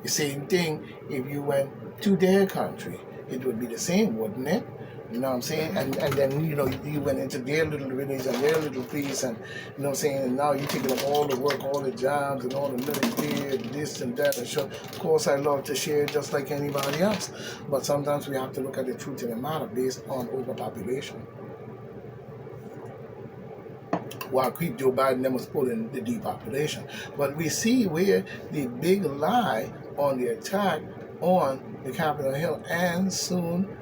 The same thing if you went to their country. It would be the same, wouldn't it? You know what I'm saying? And then, you went into their little village and their little place, and, you know what I'm saying? And now you're taking up all the work, all the jobs, and all the military, this and that. And sure, of course, I love to share just like anybody else. But sometimes we have to look at the truth in the matter based on overpopulation. While Joe Biden then was pulling the depopulation. But we see where the big lie on the attack on the Capitol Hill, and soon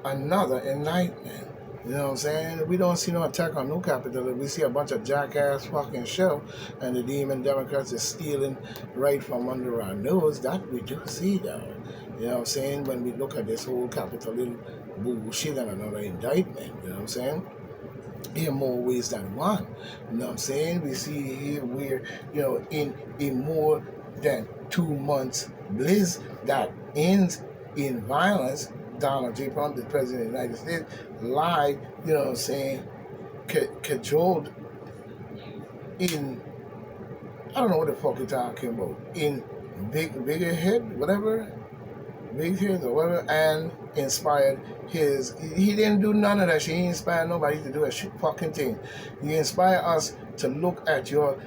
another indictment. You know what I'm saying? We don't see no attack on no Capitol Hill. We see a bunch of jackass fucking show, and the demon Democrats is stealing right from under our nose. That we do see, though. You know what I'm saying? When we look at this whole Capitol Hill bullshit and another indictment, you know what I'm saying? In more ways than one. You know what I'm saying? We see here where, in a more than 2 months bliss that ends in violence, Donald J. Trump, the President of the United States, lied, you know what I'm saying, cajoled in, I don't know what the fuck you're talking about, in bigger head, whatever, big heads or whatever, and inspired he didn't do none of that shit. He inspired nobody to do a shit fucking thing. He inspired us to look at your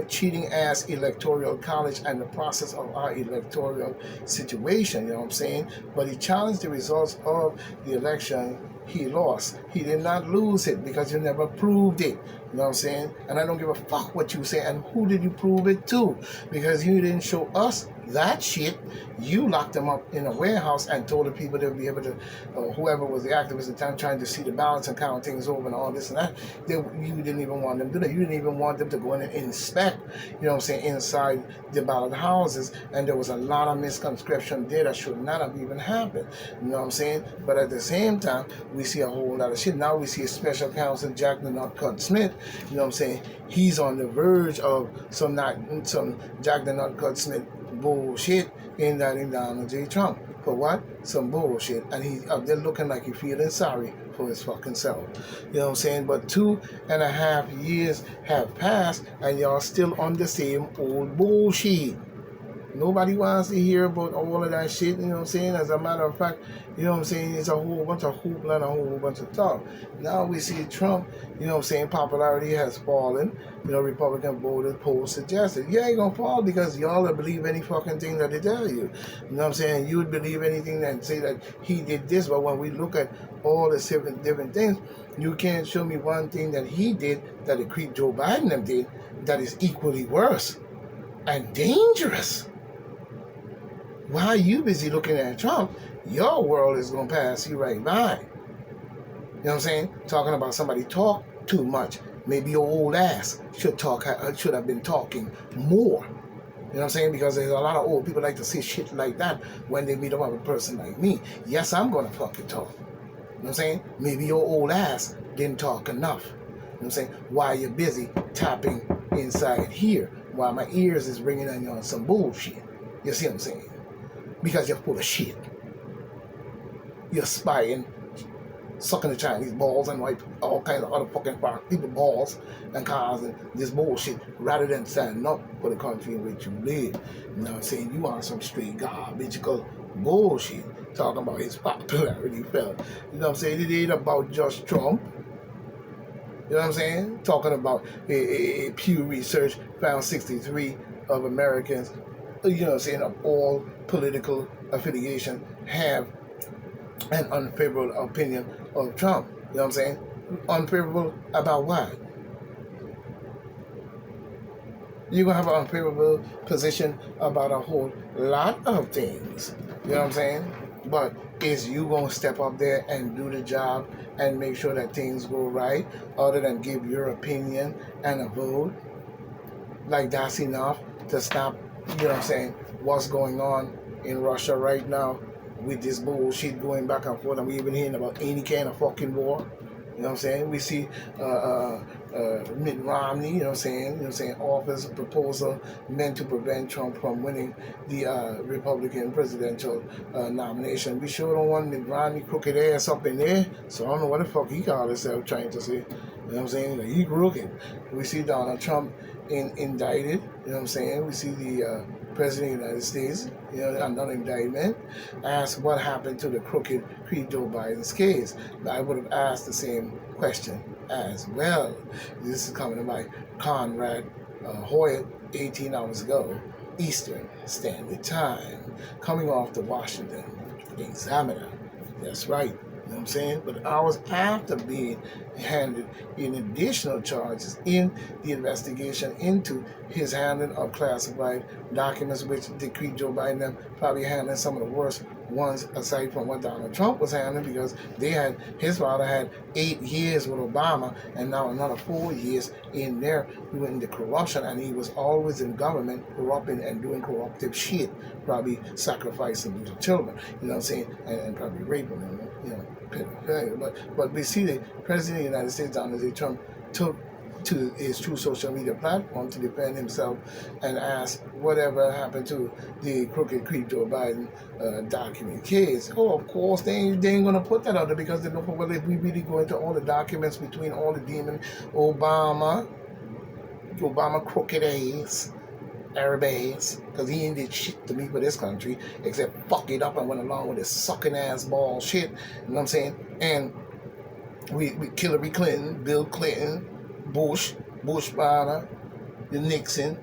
cheating ass electoral college and the process of our electoral situation, you know what I'm saying? But he challenged the results of the election. He lost. He did not lose it because you never proved it. You know what I'm saying? And I don't give a fuck what you say and who did you prove it to, because you didn't show us that shit. You locked them up in a warehouse and told the people they'll be able to, whoever was the activist at the time trying to see the balance and count things over and all this and that, you didn't even want them to do that. You didn't even want them to go in and inspect, you know what I'm saying, inside the ballot houses. And there was a lot of misconscription there that should not have even happened. You know what I'm saying? But at the same time, we see a whole lot of shit. Now we see a special counsel, Jack the Nutcut Smith, you know what I'm saying? He's on the verge of some Jack the Nutcut Smith bullshit indicting Donald J. Trump. For what? Some bullshit. And he's up there looking like he's feeling sorry for his fucking self. You know what I'm saying? But 2.5 years have passed and y'all still on the same old bullshit. Nobody wants to hear about all of that shit, you know what I'm saying? As a matter of fact, you know what I'm saying, it's a whole bunch of hoopla and a whole bunch of talk. Now we see Trump, you know what I'm saying, popularity has fallen. You know, Republican voters polls suggested, yeah, ain't gonna fall because y'all will believe any fucking thing that they tell you. You know what I'm saying? You would believe anything that say that he did this, but when we look at all the different things, you can't show me one thing that he did that the creep Joe Biden did that is equally worse and dangerous. While you busy looking at Trump, your world is going to pass you right by. You know what I'm saying? Talking about somebody talk too much. Maybe your old ass should have been talking more. You know what I'm saying? Because there's a lot of old people like to say shit like that when they meet up with a person like me. Yes, I'm going to fucking talk. You know what I'm saying? Maybe your old ass didn't talk enough. You know what I'm saying? While you're busy tapping inside here, while my ears is ringing on some bullshit. You see what I'm saying? Because you're full of shit. You're spying, sucking the Chinese balls and wipe all kinds of other fucking people balls and causing this bullshit rather than standing up for the country in which you live. You know what I'm saying? You want some straight garbage bullshit. Talking about his popularity fell. You know what I'm saying? It ain't about just Trump. You know what I'm saying? Talking about a Pew Research found 63 of Americans, you know what I'm saying, of all political affiliation have an unfavorable opinion of Trump. You know what I'm saying? Unfavorable about what? You're going to have an unfavorable position about a whole lot of things. You know what I'm saying? But is you going to step up there and do the job and make sure that things go right other than give your opinion and a vote? Like that's enough to stop, you know what I'm saying, what's going on in Russia right now with this bullshit going back and forth, and we even hearing about any kind of fucking war. You know what I'm saying? We see Mitt Romney, you know what I'm saying, office proposal meant to prevent Trump from winning the Republican presidential nomination. We sure don't want Mitt Romney crooked ass up in there, so I don't know what the fuck he called himself trying to say. You know what I'm saying? Like, he crooked. We see Donald Trump indicted, you know what I'm saying? We see the President of the United States, another indictment, asked what happened to the crooked Joe Biden's case. I would have asked the same question as well. This is coming by Conrad Hoyt 18 hours ago, Eastern Standard Time, coming off the Washington Examiner. That's right. You know what I'm saying? But hours after being handed in additional charges in the investigation into his handling of classified documents, which decreed Joe Biden probably handling some of the worst ones aside from what Donald Trump was handling, because his father had 8 years with Obama and now another 4 years in there doing the corruption, and he was always in government corrupting and doing corruptive shit, probably sacrificing little children, you know what I'm saying, and probably raping them, but we see the President of the United States, Donald J. Trump, took to his true social media platform to defend himself and ask whatever happened to the crooked Joe Biden document case. Oh, of course, they ain't going to put that out there, because they know, well, if we really go into all the documents between all the demon Obama crooked ass, Arab ass, because he ain't did shit to me for this country except fuck it up and went along with his sucking ass ball shit, you know what I'm saying? And we Hillary Clinton, Bill Clinton, Bush Barner, the Nixon,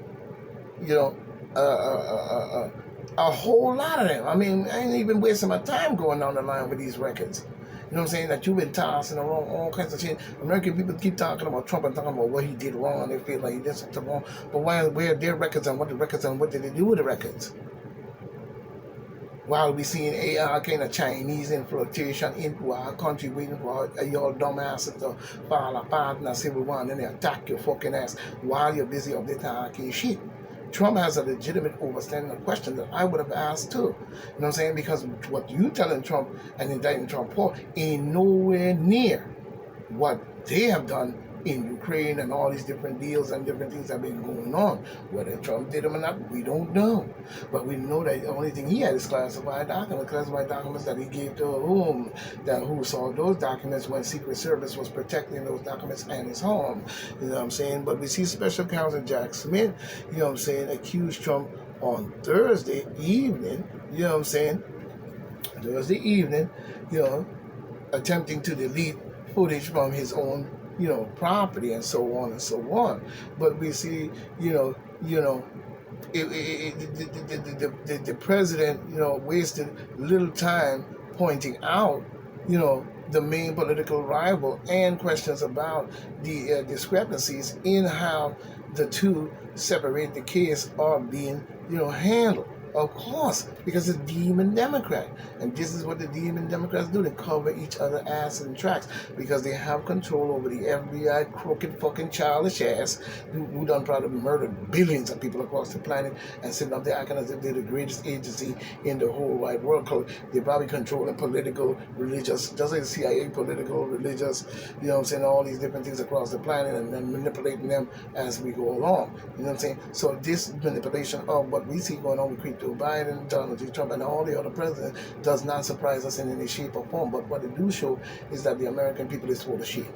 a whole lot of them. I mean, I ain't even wasting my time going down the line with these records. You know what I'm saying? That you've been tossing around all kinds of shit. American people keep talking about Trump and talking about what he did wrong. They feel like he did something wrong. But where are their records and what the records and what did they do with the records? While we seeing all kind of Chinese infiltration into our country, waiting for your dumbasses to fall apart in a civil war, and then they attack your fucking ass while you're busy up there talking shit. Trump has a legitimate overstanding of question that I would have asked too. You know what I'm saying? Because what you telling Trump and indicting Trump for ain't nowhere near what they have done in Ukraine and all these different deals and different things that have been going on. Whether Trump did them or not, we don't know. But we know that the only thing he had is classified documents that he gave to who saw those documents when Secret Service was protecting those documents and his home. You know what I'm saying? But we see Special Counsel Jack Smith, you know what I'm saying, accused Trump on Thursday evening, you know what I'm saying, attempting to delete footage from his own property and so on and so on. But we see, the president, wasted little time pointing out, the main political rival and questions about the discrepancies in how the two separate the case are being, handled. Of course, because it's Demon Democrat. And this is what the Demon Democrats do. They cover each other ass and tracks because they have control over the FBI crooked fucking childish ass who done probably murdered billions of people across the planet and sitting up there acting as if they're the greatest agency in the whole wide world. They're probably controlling political, religious, just like the CIA, political, religious, all these different things across the planet and then manipulating them as we go along. You know what I'm saying? So this manipulation of what we see going on with Joe Biden, Donald J. Trump, and all the other presidents does not surprise us in any shape or form. But what it do show is that the American people is full of shit.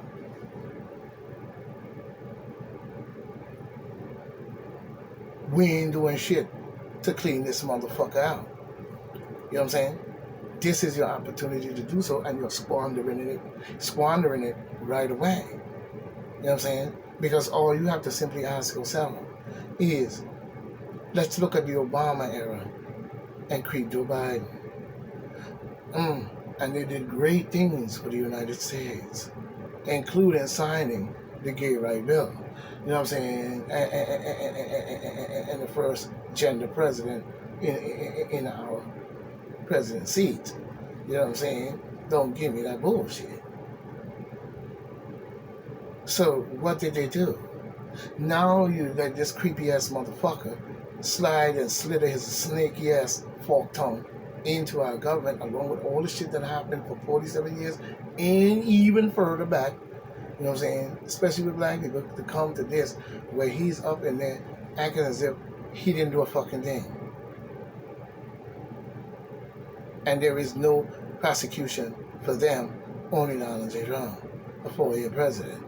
We ain't doing shit to clean this motherfucker out. You know what I'm saying? This is your opportunity to do so, and you're squandering it right away. You know what I'm saying? Because all you have to simply ask yourself is, let's look at the Obama era and creep Joe Biden. And they did great things for the United States, including signing the gay right bill. You know what I'm saying? And the first gender president in our president seat. You know what I'm saying? Don't give me that bullshit. So what did they do? Now you let this creepy ass motherfucker slide and slither his snaky ass fork tongue into our government, along with all the shit that happened for 47 years and even further back. You know what I'm saying? Especially with black people, to come to this where he's up in there acting as if he didn't do a fucking thing. And there is no prosecution for them, only Donald J. Trump, a 4-year president.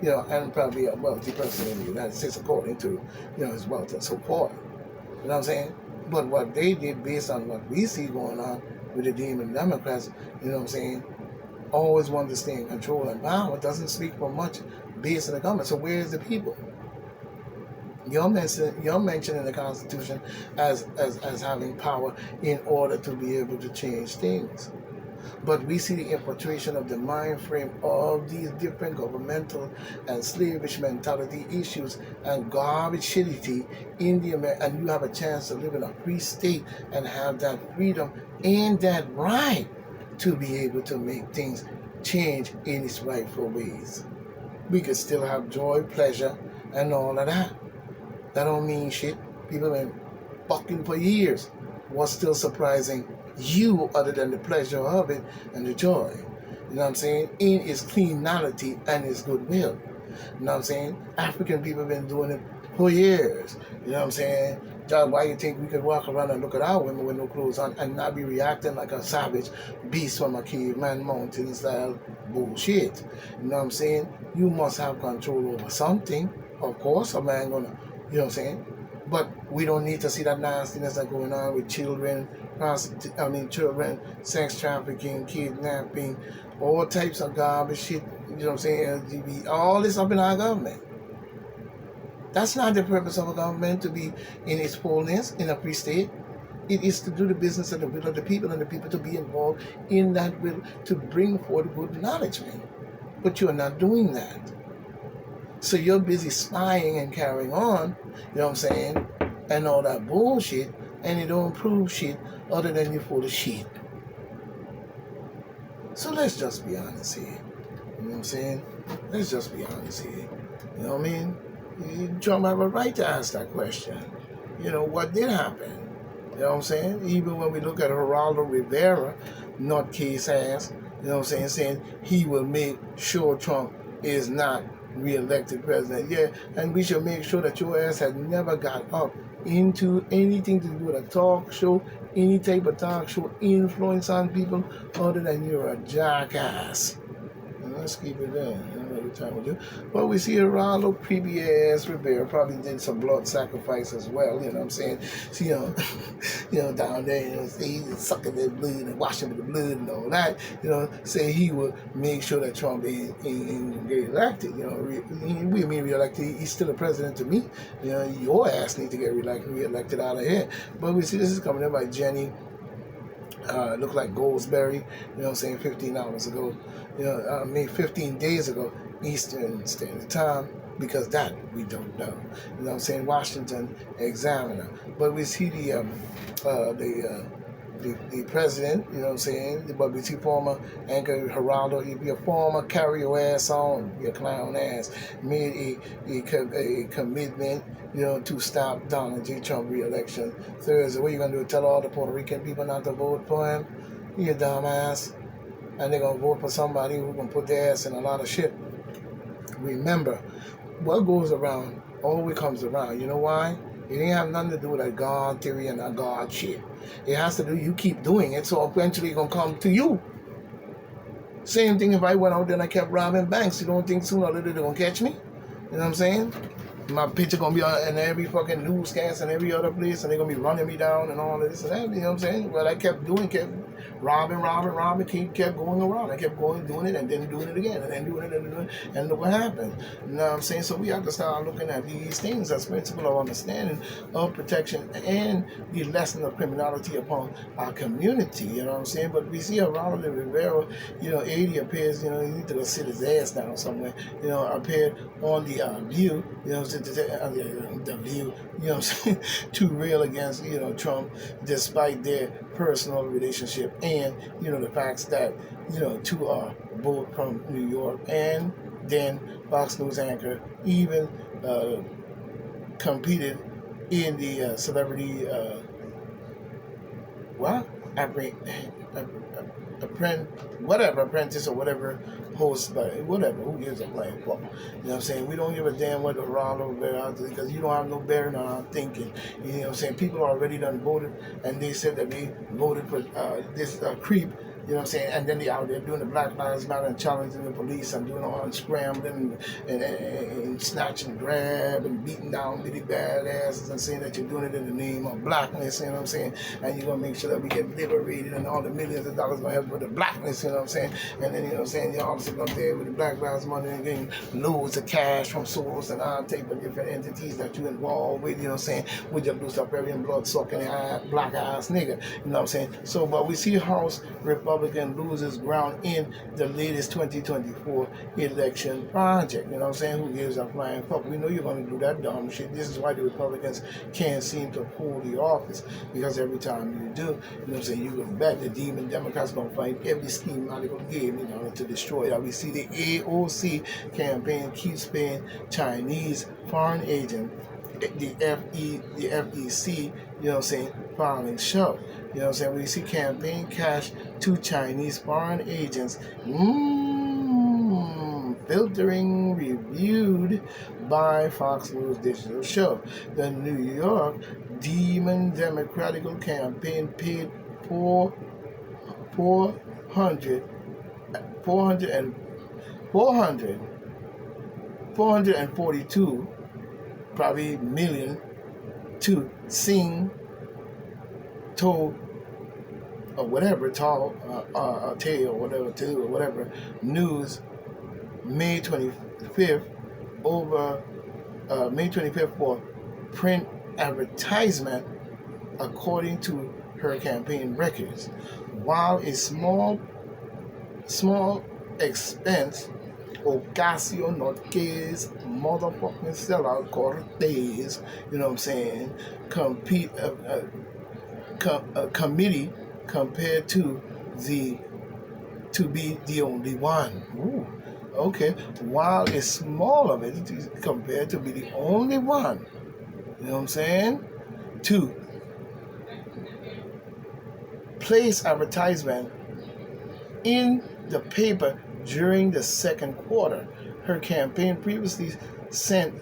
And probably a wealthy person in the United States according to, his wealth and so forth. You know what I'm saying? But what they did, based on what we see going on with the Demon Democrats, you know what I'm saying, always want to stay in control and power, doesn't speak for much based on the government. So where is the people? You're mentioning the Constitution as having power in order to be able to change things. But we see the infiltration of the mind frame of these different governmental and slavish mentality issues and garbage shitty in the America, and you have a chance to live in a free state and have that freedom and that right to be able to make things change in its rightful ways. We could still have joy, pleasure, and all of that. That don't mean shit. People have been fucking for years. What's still surprising you other than the pleasure of it and the joy? You know what I'm saying? In its cleanality and its goodwill. You know what I'm saying? African people have been doing it for years. You know what I'm saying? Just why you think we could walk around and look at our women with no clothes on and not be reacting like a savage beast from a caveman mountain style bullshit? You know what I'm saying? You must have control over something. Of course, a man gonna, you know what I'm saying? But we don't need to see that nastiness that's going on with children, children, sex trafficking, kidnapping, all types of garbage shit, you know what I'm saying, LGBT, all this up in our government. That's not the purpose of a government, to be in its fullness in a free state. It is to do the business of the will of the people, and the people to be involved in that will to bring forth good acknowledgement. But you're not doing that. So you're busy spying and carrying on, you know what I'm saying, and all that bullshit, and it don't prove shit other than you're full of shit. So let's just be honest here. You know what I'm saying? Let's just be honest here. You know what I mean? Trump have a right to ask that question. You know, what did happen? You know what I'm saying? Even when we look at Geraldo Rivera, nutcase ass, you know what I'm saying he will make sure Trump is not re-elected president. Yeah, and we should make sure that your ass had never got up into anything to do with a talk show, any type of talk show influence on people other than you're a jackass. And let's keep it there. Time with you. But we see Geraldo creepy ass Rivera probably did some blood sacrifice as well, you know what I'm saying? So, down there, you know, he's sucking their blood and washing with the blood and all that, you know, say he would make sure that Trump ain't get elected, you know, we mean re-elected, he's still a president to me, you know, your ass need to get re-elected out of here. But we see this is coming in by Jenny, look like Goldsberry, you know what I'm saying, 15 hours ago, 15 days ago, Eastern Standard Time, because that we don't know. You know what I'm saying? Washington Examiner. But we see the president, you know what I'm saying? But we see former anchor Geraldo, if you're a former, carry your ass on, your clown ass, made a commitment, you know, to stop Donald J. Trump re-election Thursday. What are you going to do? Tell all the Puerto Rican people not to vote for him? You dumbass. And they're going to vote for somebody who's going to put their ass in a lot of shit. Remember, what goes around always comes around. You know why? It ain't have nothing to do with a God theory and a God shit. It has to do, you keep doing it, so eventually it's going to come to you. Same thing if I went out there and I kept robbing banks. You don't think sooner or later they're going to catch me? You know what I'm saying? My picture going to be in every fucking newscast and every other place, and they're going to be running me down and all of this and that. You know what I'm saying? Well, I kept robbing, kept going around. I kept doing it, and then doing it again, and then doing it, and look what happened. You know what I'm saying? So we have to start looking at these things as principle of understanding of protection and the lesson of criminality upon our community. You know what I'm saying? But we see Geraldo Rivera, 80 appears, he need to go sit his ass down somewhere, appeared on the View, the View, you know what I'm saying, to rail against, Trump, despite their personal relationship and, the facts that, two are both from New York, and then Fox News anchor even competed in the celebrity, apprentice or whatever, host, whatever, who gives a blame for? You know what I'm saying? We don't give a damn what Geraldo Rivera, because you don't have no bearing on our thinking. You know what I'm saying? People already done voted, and they said that they voted for this creep You know what I'm saying? And then they out there doing the Black Lives Matter and challenging the police and doing all and scrambling and snatch and grab and beating down really badasses and saying that you're doing it in the name of blackness, you know what I'm saying? And you're going to make sure that we get liberated and all the millions of dollars going to help with the blackness, you know what I'm saying? And then, you know what I'm saying, you're also up there with the Black Lives money and getting loads of cash from Soros and all type of different entities that you're involved with, you know what I'm saying? With your Luciferian blood sucking black ass nigga, you know what I'm saying? So, but we see House Republican loses ground in the latest 2024 election project, you know what I'm saying? Who gives a flying fuck? We know you're going to do that dumb shit. This is why the Republicans can't seem to hold the office, because every time you do, you know what I'm saying, you go back, the demon Democrats going to find every schematical game in order to destroy that. We see the AOC campaign keeps paying Chinese foreign agent, the FEC, you know what I'm saying, filing shove. You know what I'm saying? We see campaign cash to Chinese foreign agents. Filtering reviewed by Fox News Digital Show. The New York Demon Democratic campaign paid 442 probably million to Sing To or whatever, Tay or whatever, to or whatever, News, May 25th, May 25th for print advertisement, according to her campaign records. While a small expense, Ocasio-Cortez motherfucking sellout Cortez, you know what I'm saying, committee compared to be the only one. Ooh, okay. While it's small of it compared to be the only one, you know what I'm saying, to place advertisement in the paper during the second quarter. Her campaign previously sent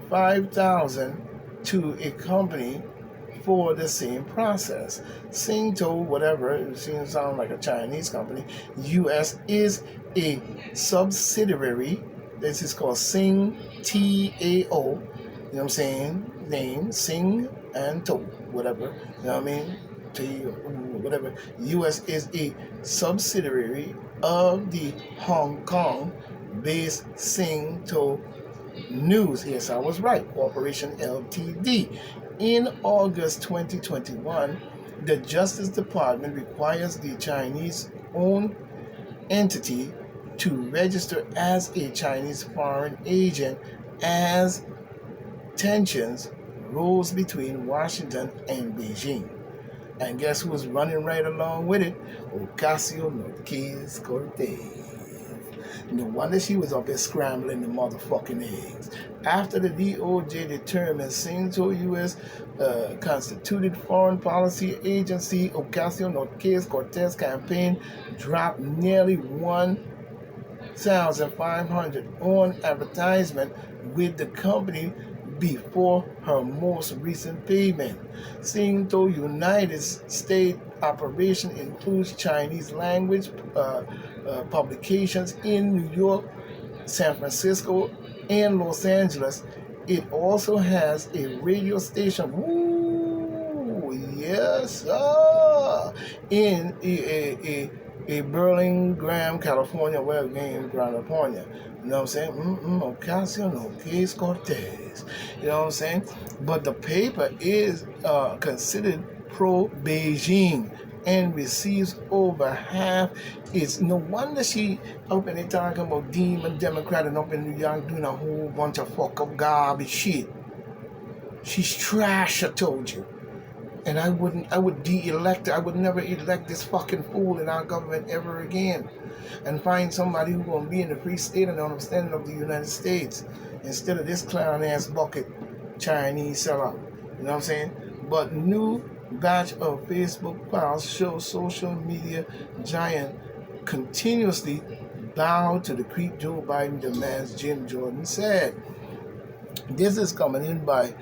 5,000 to a company for the same process. Singto, whatever, it seems to sound like a Chinese company. US is a subsidiary. This is called Sing TAO. You know what I'm saying? Name Sing and To, whatever. You know what I mean? Whatever. US is a subsidiary of the Hong Kong-based Singto News. Yes, I was right. Corporation Ltd. In August 2021, the Justice Department requires the Chinese-owned entity to register as a Chinese foreign agent as tensions rose between Washington and Beijing. And guess who was running right along with it? Ocasio-Cortez. No wonder she was up there scrambling the motherfucking eggs. After the DOJ determined Singto U.S. constituted foreign policy agency, Ocasio-Cortez campaign dropped nearly 1,500 on advertisement with the company before her most recent payment. Singto United States operation includes Chinese language publications in New York, San Francisco, and Los Angeles. It also has a radio station, yes, in a Burlingame, California, California. You know what I'm saying? Ocasio-Cortez. You know what I'm saying? But the paper is considered pro-Beijing and receives over half. It's no wonder she up in there talking about demon Democrat and up in New York doing a whole bunch of fuck up garbage shit. She's trash, I told you. And I would de-elect her. I would never elect this fucking fool in our government ever again. And find somebody who's going to be in the free state and understanding of the United States instead of this clown ass bucket Chinese sellout. You know what I'm saying? But new batch of Facebook files show social media giant continuously bow to the creep Joe Biden demands, Jim Jordan said. This is coming in by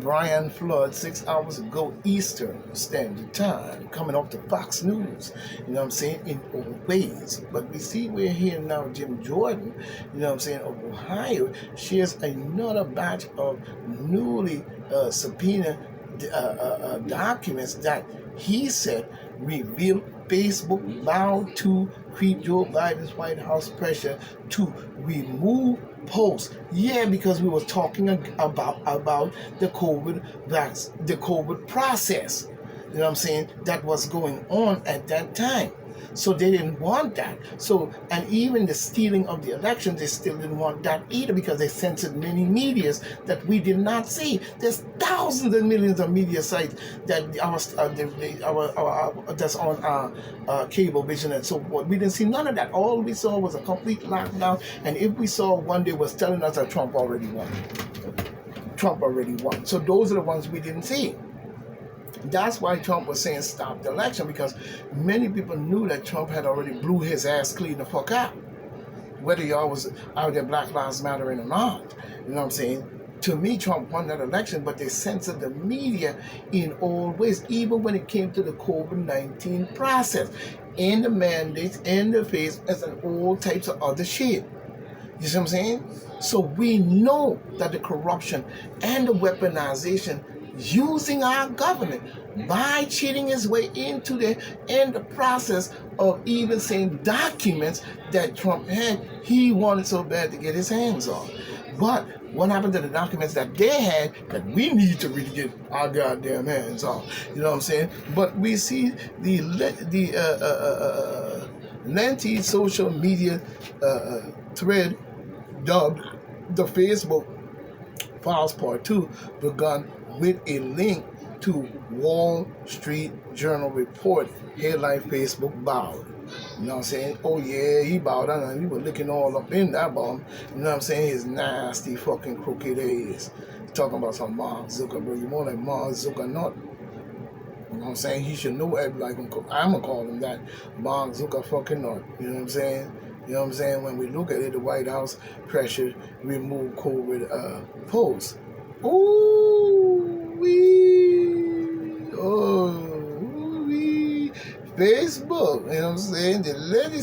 Brian Flood 6 hours ago Eastern Standard Time, coming off the Fox News, you know what I'm saying, in all ways. But we see we're here now, Jim Jordan, you know what I'm saying, of Ohio, shares another batch of newly subpoena documents that he said reveal Facebook bowed to creep Joe Biden's White House pressure to remove posts. Yeah, because we were talking about the COVID process. You know what I'm saying? That was going on at that time. So they didn't want that. So, and even the stealing of the election, they still didn't want that either, because they censored many medias that we did not see. There's thousands and millions of media sites that that's on cable vision and so forth. We didn't see none of that. All we saw was a complete lockdown. And if we saw one, day was telling us that Trump already won. Trump already won. So those are the ones we didn't see. That's why Trump was saying stop the election, because many people knew that Trump had already blew his ass clean the fuck out. Whether y'all was out there Black Lives Matter or not. You know what I'm saying? To me, Trump won that election, but they censored the media in all ways, even when it came to the COVID-19 process, and the mandates, and the face, and all types of other shit. You see what I'm saying? So we know that the corruption and the weaponization using our government by cheating his way into the process of even saying documents that Trump had, he wanted so bad to get his hands on. But what happened to the documents that they had that we need to really get our goddamn hands on? You know what I'm saying? But we see the lengthy social media thread dubbed the Facebook Files Part 2 begun with a link to Wall Street Journal report, headline Facebook bowed. You know what I'm saying? Oh yeah, he bowed down and he was looking all up in that bomb. You know what I'm saying? His nasty fucking crooked ass. Talking about some Mark Zuckerberg. You more like Mark Zuckerberg. You know what I'm saying? He should know, like, I'm gonna call him that. Mark Zucker fucking not. You know what I'm saying? You know what I'm saying? When we look at it, the White House pressure remove COVID posts. Ooh wee, oh wee, Facebook. You know what I'm saying? The lengthy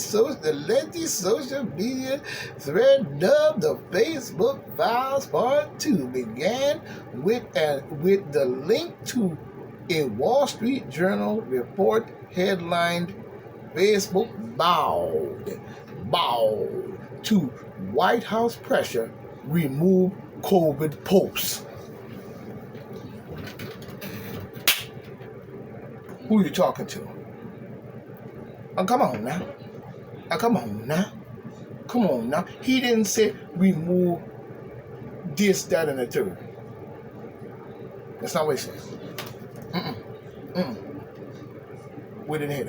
social media thread dubbed the Facebook Files Part 2 began with the link to a Wall Street Journal report headlined Facebook bowed to White House pressure remove COVID posts. Who you talking to? Oh, come on now. Come on now. He didn't say remove this, that, and the third. That's not what he said. We didn't hear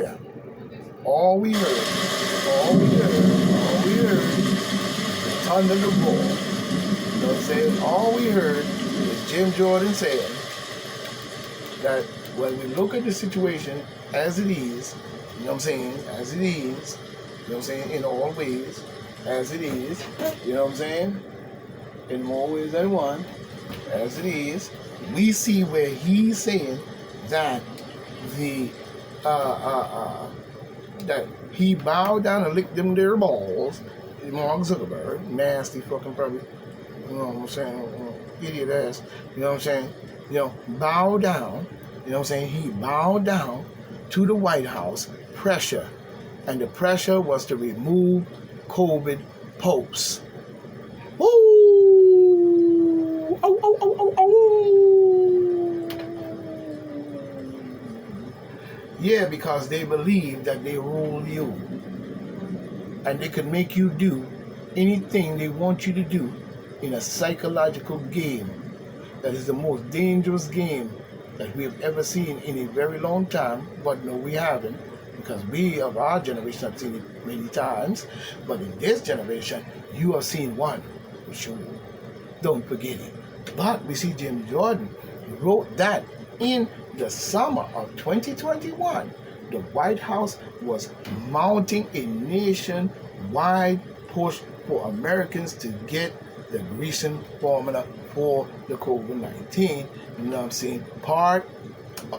that. All we heard is thunder the roar. You know what I'm saying? All we heard is Jim Jordan saying that when we look at the situation as it is, you know what I'm saying, as it is, you know what I'm saying, in all ways, as it is, you know what I'm saying, in more ways than one, as it is, we see where he's saying that that he bowed down and licked them their balls. Mark Zuckerberg, nasty fucking probably, you know what I'm saying, idiot ass, you know what I'm saying, bow down, you know what I'm saying, he bowed down to the White House pressure, and the pressure was to remove COVID posts. Woo! Oh, oh, oh, oh, oh. Yeah, because they believe that they rule you. And they could make you do anything they want you to do in a psychological game that is the most dangerous game that we have ever seen in a very long time. But no, we haven't, because we of our generation have seen it many times. But in this generation, you have seen one for sure. Don't forget it. But we see Jim Jordan wrote that in the summer of 2021, the White House was mounting a nationwide push for Americans to get the Grecian formula for the COVID-19. You know what I'm saying? Part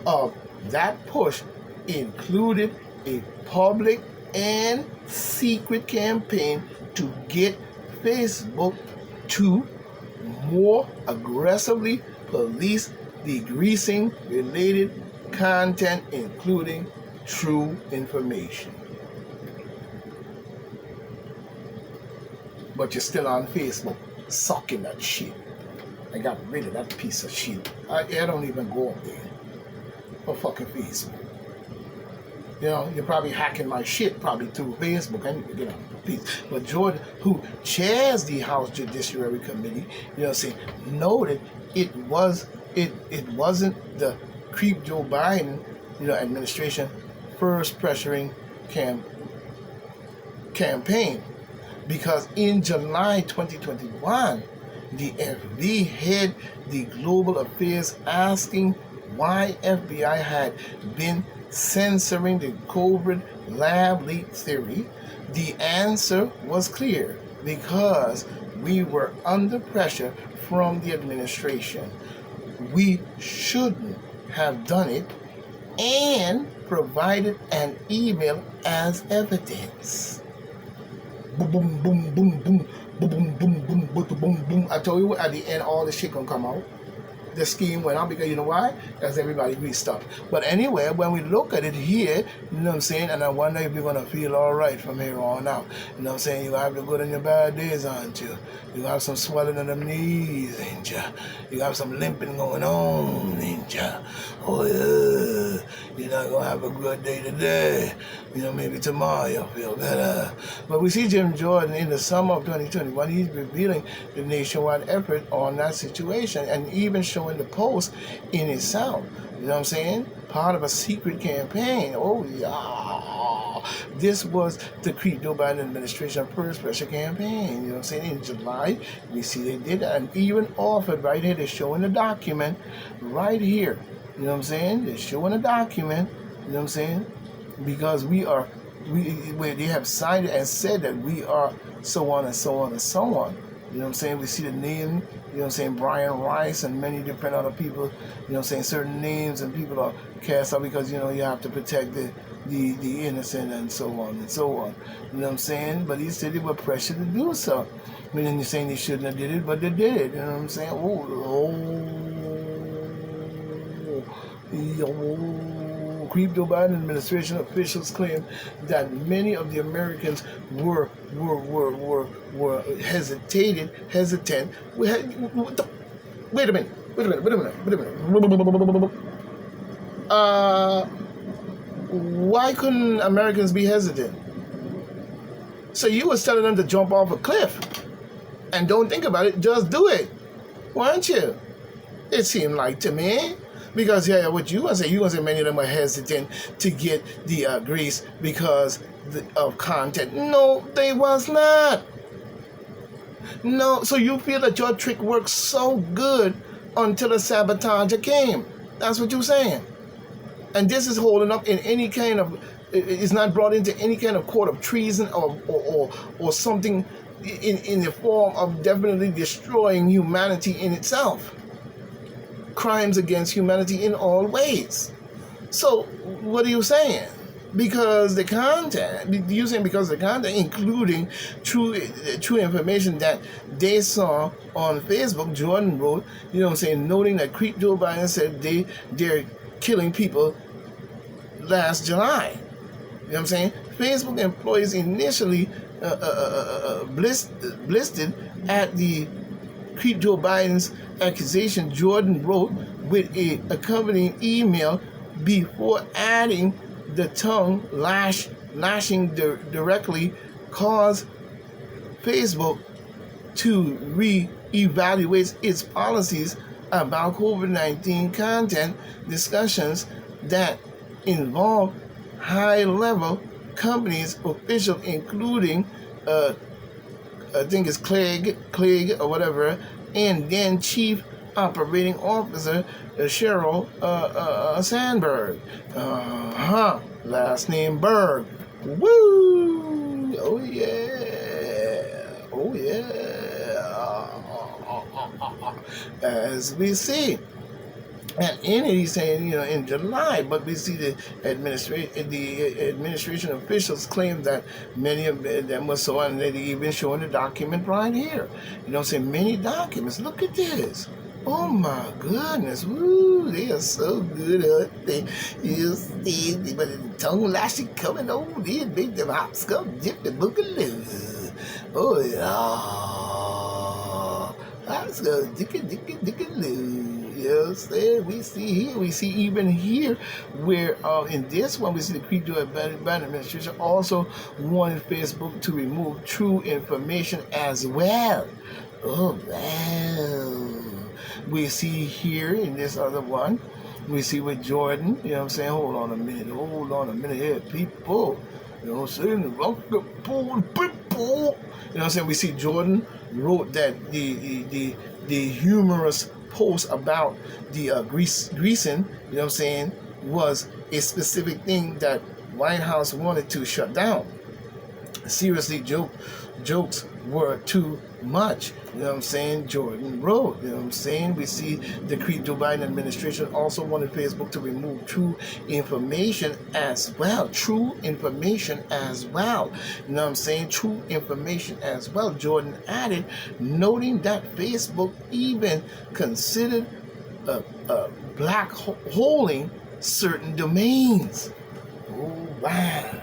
of that push included a public and secret campaign to get Facebook to more aggressively police degreasing related content, including true information. But you're still on Facebook sucking that shit. I got rid of that piece of shit. I don't even go up there for fucking Facebook. You know, you're probably hacking my shit probably through Facebook. I need to get on the piece. But Jordan, who chairs the House Judiciary Committee, you know, saying noted it wasn't the creep Joe Biden, you know, administration first pressuring campaign, because in July 2021, the FBI had the Global Affairs asking why FBI had been censoring the COVID lab leak theory. The answer was clear: because we were under pressure from the administration. We shouldn't have done it and provided an email as evidence. Boom, boom, boom, boom, boom, boom, boom, boom, boom, boom, boom, boom. I told you at the end, all the shit gonna come out. The scheme went on because you know why? Because everybody restocked. But anyway, when we look at it here, you know what I'm saying, and I wonder if you're gonna feel all right from here on out. You know what I'm saying? You have the good and your bad days, aren't you? You have some swelling in the knees, ain't you? You have some limping going on, ain't you? Oh yeah, you're not gonna have a good day today. You know, maybe tomorrow you'll feel better. But we see Jim Jordan in the summer of 2021. He's revealing the nationwide effort on that situation, and even showing the post in itself. You know what I'm saying? Part of a secret campaign. Oh yeah. This was the Joe Biden administration first special campaign. You know what I'm saying? In July, we see they did that, and even offered right here. They're showing the document right here. You know what I'm saying? They're showing a document. You know what I'm saying? Because where they have signed it and said that we are so on and so on and so on. You know what I'm saying? We see the name, you know what I'm saying, Brian Rice and many different other people, you know what I'm saying, certain names, and people are cast out because, you know, you have to protect the innocent and so on and so on. You know what I'm saying? But he said they were pressured to do so. I mean, you're saying they shouldn't have did it, but they did it. You know what I'm saying? Joe Biden administration officials claim that many of the Americans were hesitant. Wait a minute. Why couldn't Americans be hesitant? So you was telling them to jump off a cliff and don't think about it, just do it, weren't you? It seemed like to me. Because yeah, what you gonna say many of them were hesitant to get the grease because of content. No, they was not. No, so you feel that your trick worked so good until a sabotager came. That's what you're saying. And this is holding up in any kind of, it's not brought into any kind of court of treason or something in the form of definitely destroying humanity in itself. Crimes against humanity in all ways. So what are you saying? Because the content, you're saying because the content, including true information that they saw on Facebook, Jordan wrote, you know what I'm saying, noting that Creep Joe Biden said they're killing people last July. You know what I'm saying? Facebook employees initially blistered at the Creep Joe Biden's accusation. Jordan wrote with a accompanying email before adding the tongue lashing directly caused Facebook to re-evaluate its policies about COVID-19 content discussions that involve high-level companies officials, including I think it's Clegg or whatever, and then Chief Operating Officer Sheryl Sandberg. Last name Berg. Woo! Oh yeah! Oh yeah! As we see. And in it, he's saying, in July, but we see the administration officials claim that many of them were so, and they even showing the document right here. Saying many documents. Look at this. Oh my goodness. Woo, they are so good at they you see, but the tongue lashy coming over there, make them hopscotch, dip the boogaloo. Oh yeah. Hopscotch, dicka-loo. You know what I'm saying? We see even here where in this one we see the Credo administration also wanted Facebook to remove true information as well. Oh wow. We see here in this other one, we see with Jordan, you know what I'm saying? Hold on a minute here, people. You know what I'm saying? People. You know what I'm saying? We see Jordan wrote that the humorous post about the greasing, you know what I'm saying, was a specific thing that White House wanted to shut down. Seriously, jokes were too much. You know what I'm saying? Jordan wrote. You know what I'm saying? We see the Joe Biden administration also wanted Facebook to remove true information as well. True information as well. You know what I'm saying? True information as well. Jordan added, noting that Facebook even considered black holing certain domains. Oh, wow.